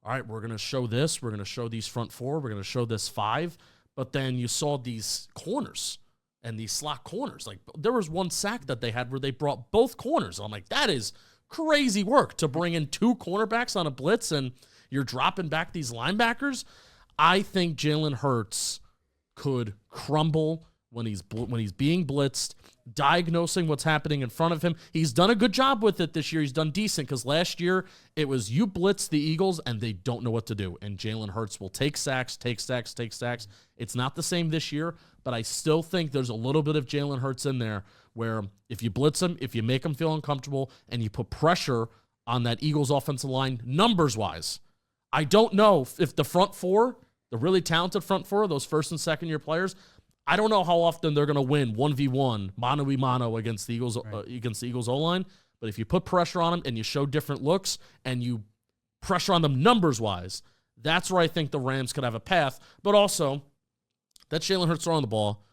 all right, we're going to show this, we're going to show these front four, we're going to show this five, but then you saw these corners and these slot corners. Like, there was one sack that they had where they brought both corners. I'm like, that is crazy work to bring in two cornerbacks on a blitz and you're dropping back these linebackers. I think Jalen Hurts could crumble when he's being blitzed, diagnosing what's happening in front of him. He's done a good job with it this year. He's done decent because last year it was you blitz the Eagles and they don't know what to do. And Jalen Hurts will take sacks. It's not the same this year, but I still think there's a little bit of Jalen Hurts in there where if you blitz him, if you make him feel uncomfortable, and you put pressure on that Eagles offensive line numbers-wise, I don't know if the front four, the really talented front four, those first and second year players, I don't know how often they're going to win 1v1, mano-a-mano against the Eagles O-line, but if you put pressure on them and you show different looks and you pressure on them numbers-wise, that's where I think the Rams could have a path. But also, that Jalen Hurts throwing the ball,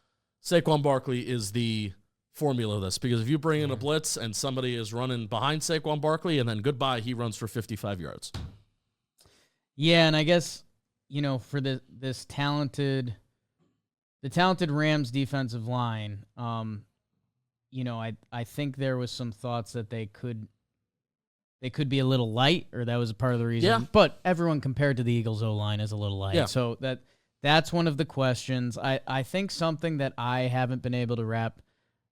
Saquon Barkley is the formula of this, because if you bring in a blitz and somebody is running behind Saquon Barkley and then goodbye, he runs for 55 yards. Yeah, and I guess, for the talented Rams defensive line, I think there was some thoughts that they could be a little light, or that was a part of the reason. Yeah. But everyone compared to the Eagles O-line is a little light. Yeah. So that's one of the questions. I think something that I haven't been able to wrap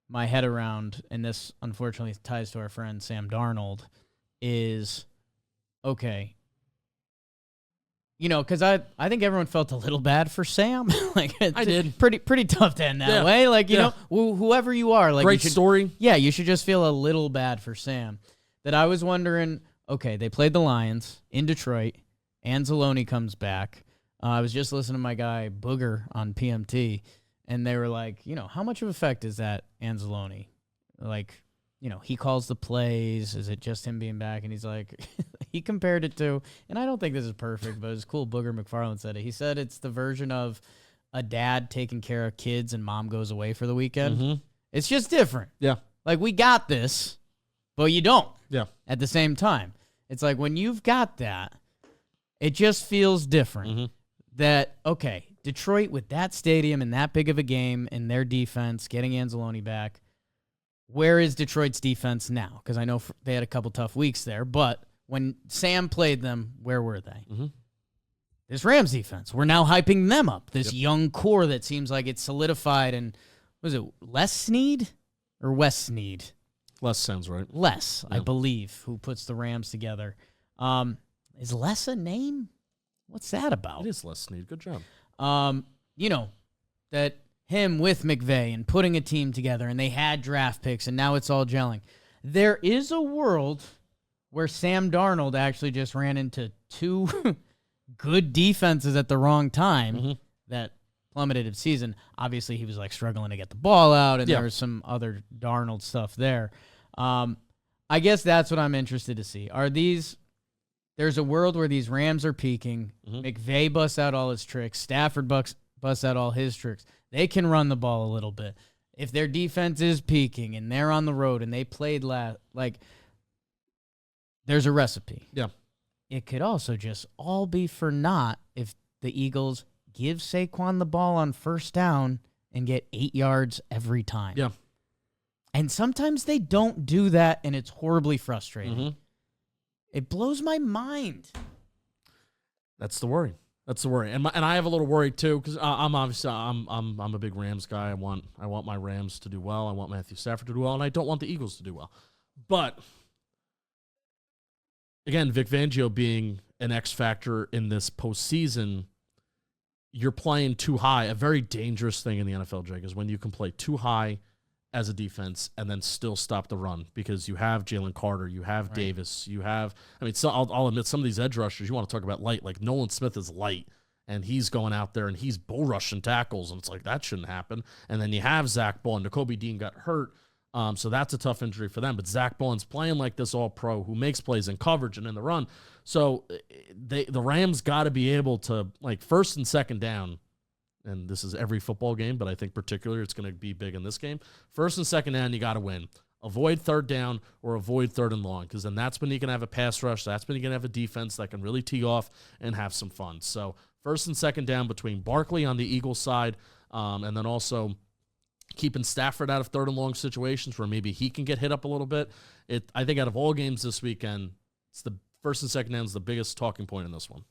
my head around, and this unfortunately ties to our friend Sam Darnold, is, okay, because I think everyone felt a little bad for Sam. I did. Pretty tough to end that way. Like, whoever you are, like, great story. Yeah, you should just feel a little bad for Sam. That I was wondering, okay, they played the Lions in Detroit. Anzalone comes back. I was just listening to my guy Booger on PMT, and they were like, how much of effect is that Anzalone? Like, he calls the plays. Is it just him being back? And he's like, he compared it to, and I don't think this is perfect, but it's cool. Booger McFarland said it. He said it's the version of a dad taking care of kids and mom goes away for the weekend. Mm-hmm. It's just different. Yeah. Like, we got this, but you don't. Yeah. At the same time. It's like when you've got that, it just feels different. Mm-hmm. That, okay, Detroit with that stadium and that big of a game and their defense, getting Anzalone back, where is Detroit's defense now? Because I know they had a couple tough weeks there, but when Sam played them, where were they? Mm-hmm. This Rams defense, we're now hyping them up. This young core that seems like it's solidified. And was it Les Snead or Wes Snead? Les sounds right. Les, I believe, who puts the Rams together. Is Les a name? What's that about? It is Les Snead. Good job. That him with McVay and putting a team together, and they had draft picks, and now it's all gelling. There is a world where Sam Darnold actually just ran into two good defenses at the wrong time that plummeted his season. Obviously, he was like struggling to get the ball out, and there was some other Darnold stuff there. I guess that's what I'm interested to see. There's a world where these Rams are peaking. McVay busts out all his tricks. Stafford busts out all his tricks. They can run the ball a little bit. If their defense is peaking and they're on the road and they played there's a recipe. Yeah. It could also just all be for naught if the Eagles give Saquon the ball on first down and get 8 yards every time. Yeah. And sometimes they don't do that, and it's horribly frustrating. It blows my mind. That's the worry. And I have a little worry too, because I'm a big Rams guy. I want my Rams to do well. I want Matthew Stafford to do well, and I don't want the Eagles to do well. But again, Vic Fangio being an X factor in this postseason, you're playing too high. A very dangerous thing in the NFL, Jake, is when you can play too high as a defense and then still stop the run, because you have Jalen Carter, you have Davis, you have, so I'll admit, some of these edge rushers, you want to talk about light, like Nolan Smith is light, and he's going out there and he's bull rushing tackles, and it's like, that shouldn't happen. And then you have Zach Ball, and Nakobe Dean got hurt, so that's a tough injury for them. But Zach Ball's playing like this all-pro who makes plays in coverage and in the run. So the Rams got to be able to, like, first and second down, and this is every football game, but I think particularly it's going to be big in this game. First and second down, you got to win. Avoid third down or avoid third and long, because then that's when you can have a pass rush. That's when you can have a defense that can really tee off and have some fun. So first and second down between Barkley on the Eagles side, and then also keeping Stafford out of third and long situations where maybe he can get hit up a little bit. I think out of all games this weekend, it's the first and second down is the biggest talking point in this one.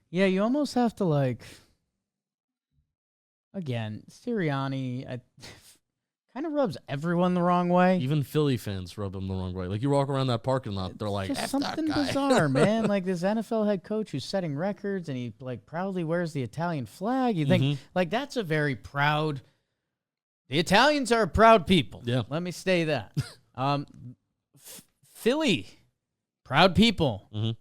Yeah, you almost have to, like, again, Sirianni kind of rubs everyone the wrong way. Even Philly fans rub him the wrong way. Like, you walk around that parking lot, they're like, just something bizarre, man. Like, this NFL head coach who's setting records, and he, like, proudly wears the Italian flag. You think, like, that's a very proud. The Italians are a proud people. Yeah. Let me say that. Philly, proud people. Mm-hmm.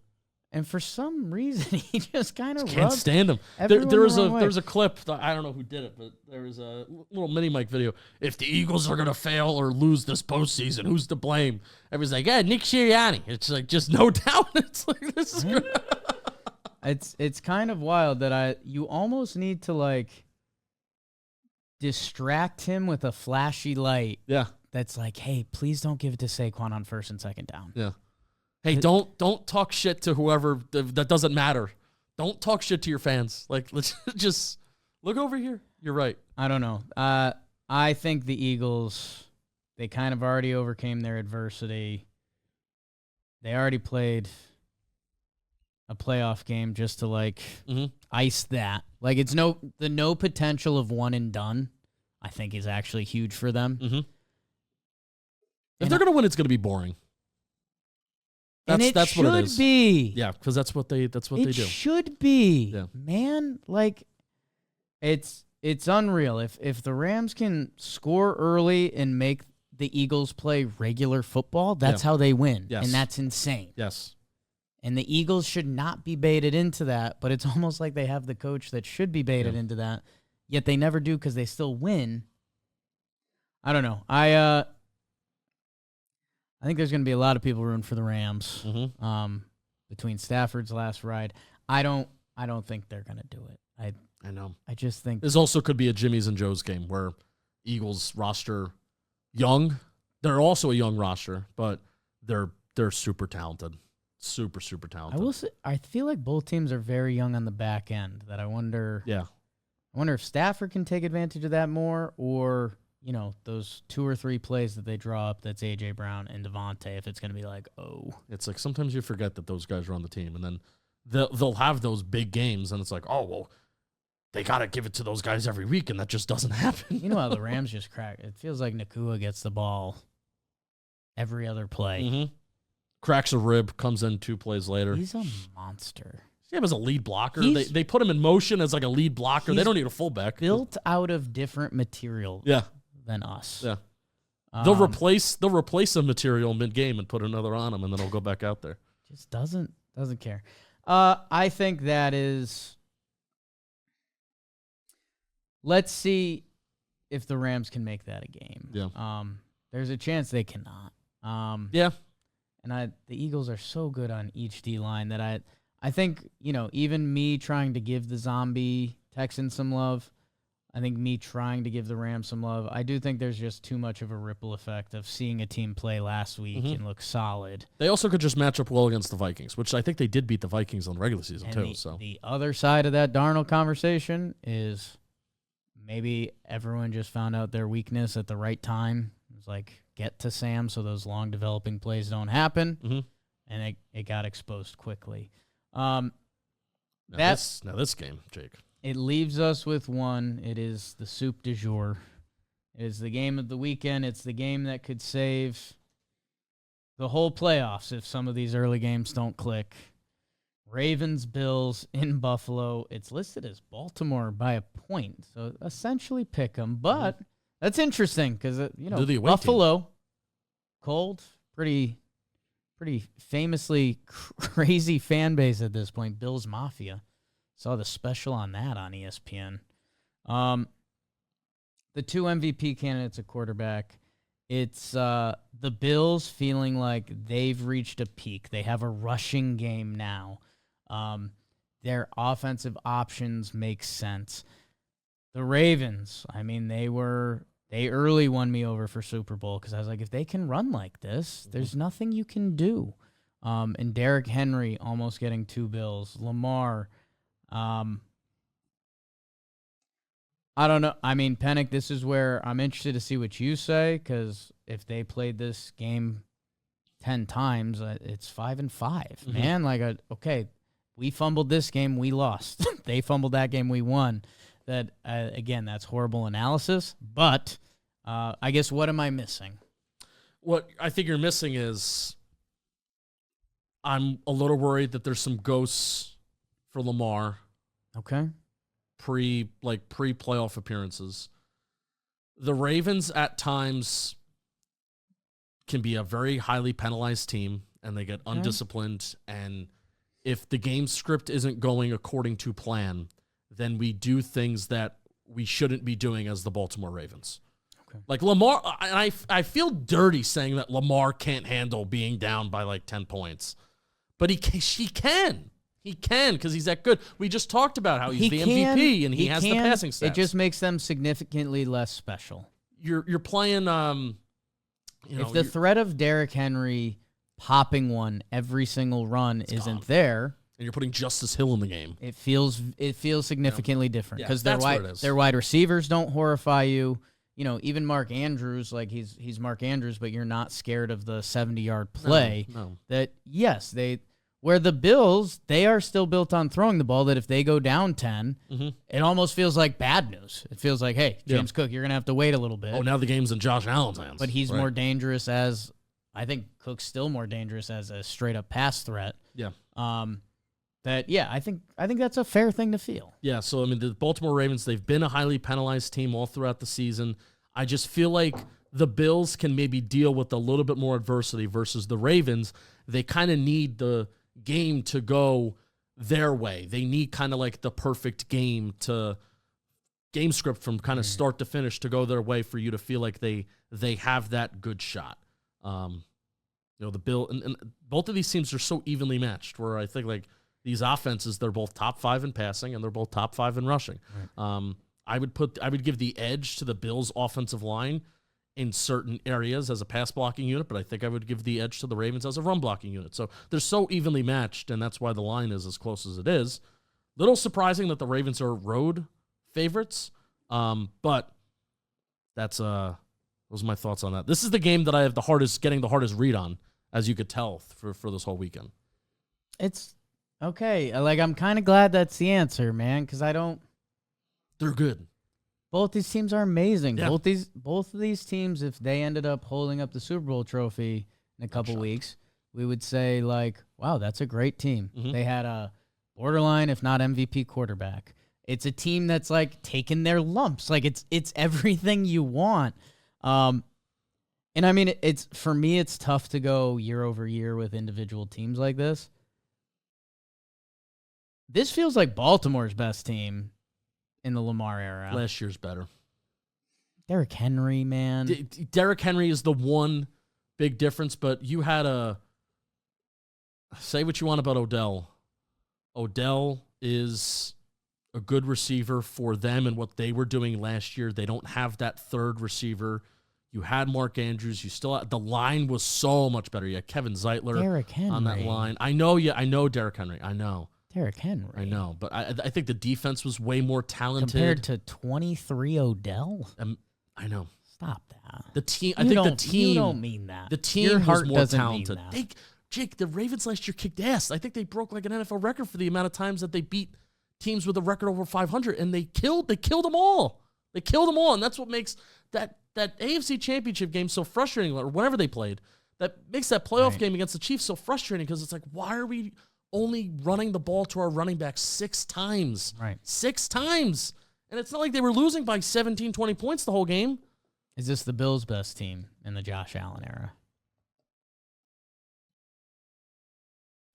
And for some reason, he just kind of can't stand him. There's a clip, I don't know who did it, but there was a little mini mic video. If the Eagles are going to fail or lose this postseason, who's to blame? Everyone's like, Nick Sirianni. It's like, just no doubt. It's like, this is great. It's kind of wild that you almost need to, like, distract him with a flashy light. Yeah. That's like, hey, please don't give it to Saquon on first and second down. Yeah. Hey, don't talk shit to whoever. That doesn't matter. Don't talk shit to your fans. Like, let's just look over here. You're right. I don't know. I think the Eagles, they kind of already overcame their adversity. They already played a playoff game just to, like, ice that. Like, it's the no potential of one and done, I think, is actually huge for them. Mm-hmm. If they're going to win, it's going to be boring. That's what it is. Be. Yeah, because that's what they do. It should be. Yeah. Man, like, it's unreal. If the Rams can score early and make the Eagles play regular football, that's how they win. Yes. And that's insane. Yes. And the Eagles should not be baited into that, but it's almost like they have the coach that should be baited into that, yet they never do because they still win. I don't know. I think there's going to be a lot of people rooting for the Rams between Stafford's last ride. I don't think they're going to do it. I know. I just think this also could be a Jimmy's and Joe's game where Eagles roster young. They're also a young roster, but they're super talented. Super, super talented. I will say, I feel like both teams are very young on the back end. That I wonder. Yeah. I wonder if Stafford can take advantage of that more, or those 2 or 3 plays that they draw up. That's AJ Brown and Devontae. If it's going to be like, it's like sometimes you forget that those guys are on the team, and then they'll have those big games, and it's like, oh well, they got to give it to those guys every week, and that just doesn't happen. You know how the Rams just crack? It feels like Nakua gets the ball every other play. Mm-hmm. Cracks a rib, comes in 2 plays later. He's a monster. See him as a lead blocker. They put him in motion as like a lead blocker. They don't need a fullback. Built out of different material than us. Yeah. They'll replace some material mid-game and put another on him, and then he'll go back out there. Just doesn't care. I think that is. Let's see if the Rams can make that a game. Yeah. There's a chance they cannot. Yeah. And the Eagles are so good on each D line that I think, even me trying to give the zombie Texans some love, I think me trying to give the Rams some love, I do think there's just too much of a ripple effect of seeing a team play last week and look solid. They also could just match up well against the Vikings, which I think they did beat the Vikings in the regular season too. So the other side of that Darnold conversation is maybe everyone just found out their weakness at the right time. It was like, get to Sam so those long developing plays don't happen, and it got exposed quickly. Now this game, Jake. It leaves us with one. It is the soup du jour. It is the game of the weekend. It's the game that could save the whole playoffs if some of these early games don't click. Ravens, Bills in Buffalo. It's listed as Baltimore by a point, so essentially pick them. But that's interesting because Buffalo, cold, pretty famously crazy fan base at this point. Bills Mafia. Saw the special on that on ESPN. The two MVP candidates at quarterback. It's the Bills feeling like they've reached a peak. They have a rushing game now. Their offensive options make sense. The Ravens, I mean, they early won me over for Super Bowl because I was like, if they can run like this, there's nothing you can do. And Derrick Henry almost getting 2 bills. Lamar, I don't know. I mean, Penik, this is where I'm interested to see what you say because if they played this game 10 times, it's 5-5. Man, okay, we fumbled this game, we lost. They fumbled that game, we won. That again, that's horrible analysis. But I guess what am I missing? What I think you're missing is I'm a little worried that there's some ghosts for Lamar. Okay. Pre-playoff appearances. The Ravens at times can be a very highly penalized team, and they get undisciplined. And if the game script isn't going according to plan, then we do things that we shouldn't be doing as the Baltimore Ravens. Okay. Like Lamar, I feel dirty saying that Lamar can't handle being down by 10 points, but he can. He can because he's that good. We just talked about how he's the MVP and he has the passing stats. It just makes them significantly less special. You're playing. If the threat of Derrick Henry popping one every single run isn't there, and you're putting Justice Hill in the game, it feels significantly different because their wide receivers don't horrify you. Even Mark Andrews, he's Mark Andrews, but you're not scared of the 70-yard play. No. That yes, where the Bills, they are still built on throwing the ball, that if they go down 10, it almost feels like bad news. It feels like, hey, James Cook, you're going to have to wait a little bit. Oh, now the game's in Josh Allen's hands. But he's more dangerous I think Cook's still more dangerous as a straight-up pass threat. Yeah. I think that's a fair thing to feel. Yeah, so, the Baltimore Ravens, they've been a highly penalized team all throughout the season. I just feel like the Bills can maybe deal with a little bit more adversity versus the Ravens. They kind of need the game to go their way. They need kind of the perfect game script from kind of start to finish to go their way for you to feel like they have that good shot. The Bill and both of these teams are so evenly matched where I think these offenses, they're both top 5 in passing and they're both top 5 in rushing. Right. I would give the edge to the Bills offensive line in certain areas as a pass blocking unit, but I think I would give the edge to the Ravens as a run blocking unit. So they're so evenly matched, and that's why the line is as close as it is. Little surprising that the Ravens are road favorites, but that's those are my thoughts on that. This is the game that I have getting the hardest read on, as you could tell for this whole weekend. It's okay. I'm kind of glad that's the answer, man, because They're good. Both these teams are amazing. Yeah. Both of these teams, if they ended up holding up the Super Bowl trophy in a couple weeks, we would say wow, that's a great team. Mm-hmm. They had a borderline, if not MVP quarterback. It's a team that's taking their lumps. It's everything you want. And it's for me, it's tough to go year over year with individual teams like this. This feels like Baltimore's best team in the Lamar era. Last year's better. Derrick Henry, man. Derrick Henry is the one big difference, but you had say what you want about Odell. Odell is a good receiver for them and what they were doing last year. They don't have that third receiver. You had Mark Andrews. You still had, the line was so much better. You had Kevin Zeitler on that line. I know Derrick Henry. I know. Derrick Henry. I know, but I think the defense was way more talented. Compared to 23 Odell? I know. Stop that. The team. I think the team. You don't mean that. The team was more talented. Jake, the Ravens last year kicked ass. I think they broke an NFL record for the amount of times that they beat teams with a record over 500, and they killed them all. They killed them all, and that's what makes that AFC Championship game so frustrating, or whenever they played. that makes that playoff Right. game against the Chiefs so frustrating because it's like, why are we only running the ball to our running back 6 times? Right. 6 times. And it's not like they were losing by 17, 20 points the whole game. Is this the Bills' best team in the Josh Allen era?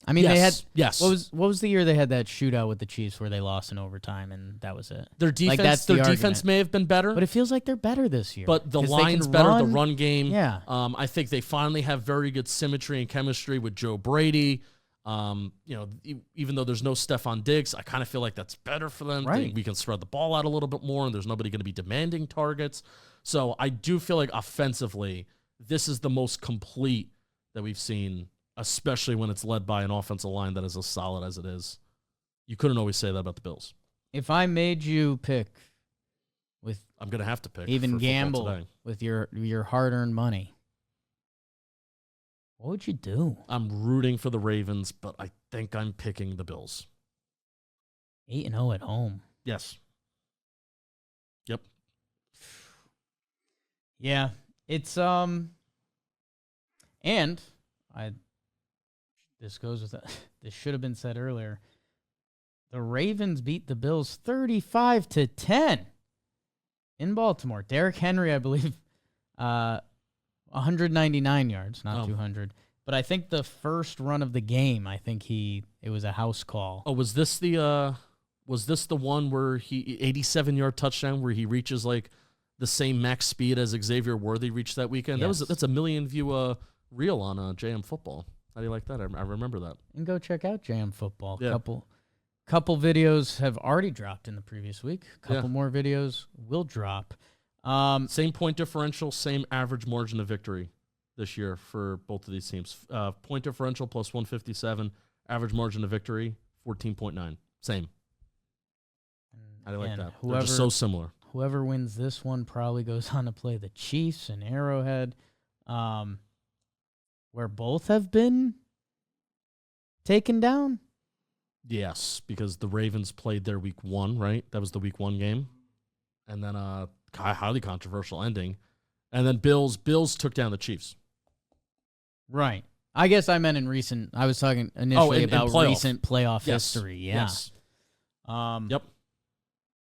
I mean, they had yes. What was the year they had that shootout with the Chiefs where they lost in overtime and that was it? Their defense, that's the defense argument. may have been better, But it feels like they're better this year. but the 'Cause they line's can better. The run. run game, Yeah. I think they finally have very good symmetry and chemistry with Joe Brady. Even though there's no Stephon Diggs, I kind of feel like that's better for them. Right. We can spread the ball out a little bit more, and there's nobody going to be demanding targets. So I do feel like offensively, this is the most complete that we've seen, especially when it's led by an offensive line that is as solid as it is. You couldn't always say that about the Bills. If I made you pick with I'm going to have to pick. even for football gamble today. with your hard-earned money, what would you do? I'm rooting for the Ravens, but I think I'm picking the Bills. 8-0 at home. Yes. Yep. Yeah, it's and this goes with this should have been said earlier. The Ravens beat the Bills 35-10 in Baltimore. Derrick Henry, I believe, 199 yards, not 200. But I think the first run of the game, it was a house call. Oh, was this the one where he 87-yard touchdown where he reaches like the same max speed as Xavier Worthy reached that weekend? Yes. That's a million view reel on JM Football. How do you like that? I remember that. And go check out Jam Football. Yeah. Couple videos have already dropped in the previous week. Couple Yeah. more videos will drop. Same point differential, same average margin of victory this year for both of these teams. Point differential plus 157, average margin of victory 14.9. Same. How do you like And that? They're just so similar. Whoever wins this one probably goes on to play the Chiefs and Arrowhead, where both have been taken down. Yes, because the Ravens played their week 1, right? That was the week 1 game. And then highly controversial ending. And then Bills took down the Chiefs. Right. I guess I meant in recent. I was talking initially about playoff. recent playoff Yes. history. Yeah. Yes. Yep.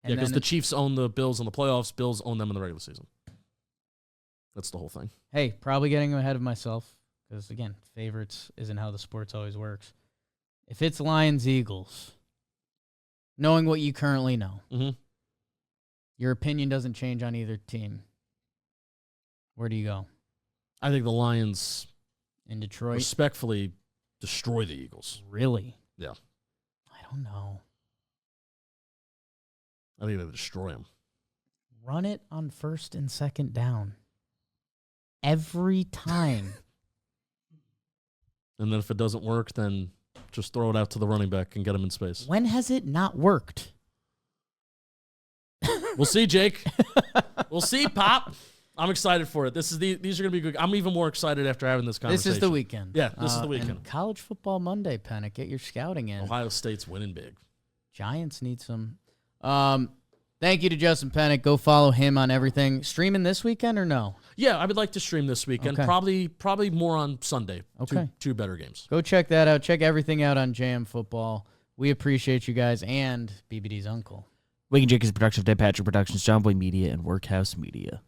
Yeah, because the Chiefs own the Bills in the playoffs. Bills own them in the regular season. That's the whole thing. Hey, probably getting ahead of myself because, again, favorites isn't how the sports always works. If it's Lions-Eagles, knowing what you currently know, your opinion doesn't change on either team. Where do you go? I think the Lions In Detroit? respectfully destroy the Eagles. Really? Yeah. I don't know. I think they destroy them. Run it on first and second down. Every time. And then if it doesn't work, then just throw it out to the running back and get him in space. When has it not worked? We'll see, Jake. We'll see, Pop. I'm excited for it. These are going to be good. I'm even more excited after having this conversation. This is the weekend. Yeah, this is the And weekend. College Football Monday, Penik. Get your scouting in. Ohio State's winning big. Giants need some. Thank you to Justin Penik. Go follow him on everything. Streaming this weekend or no? Yeah, I would like to stream this weekend. Okay. Probably more on Sunday. Okay. Two better games. Go check that out. Check everything out on JM Football. We appreciate you guys and BBD's uncle. Wake and Jake is a production of Dead Patrick Productions, John Boy Media, and Workhouse Media.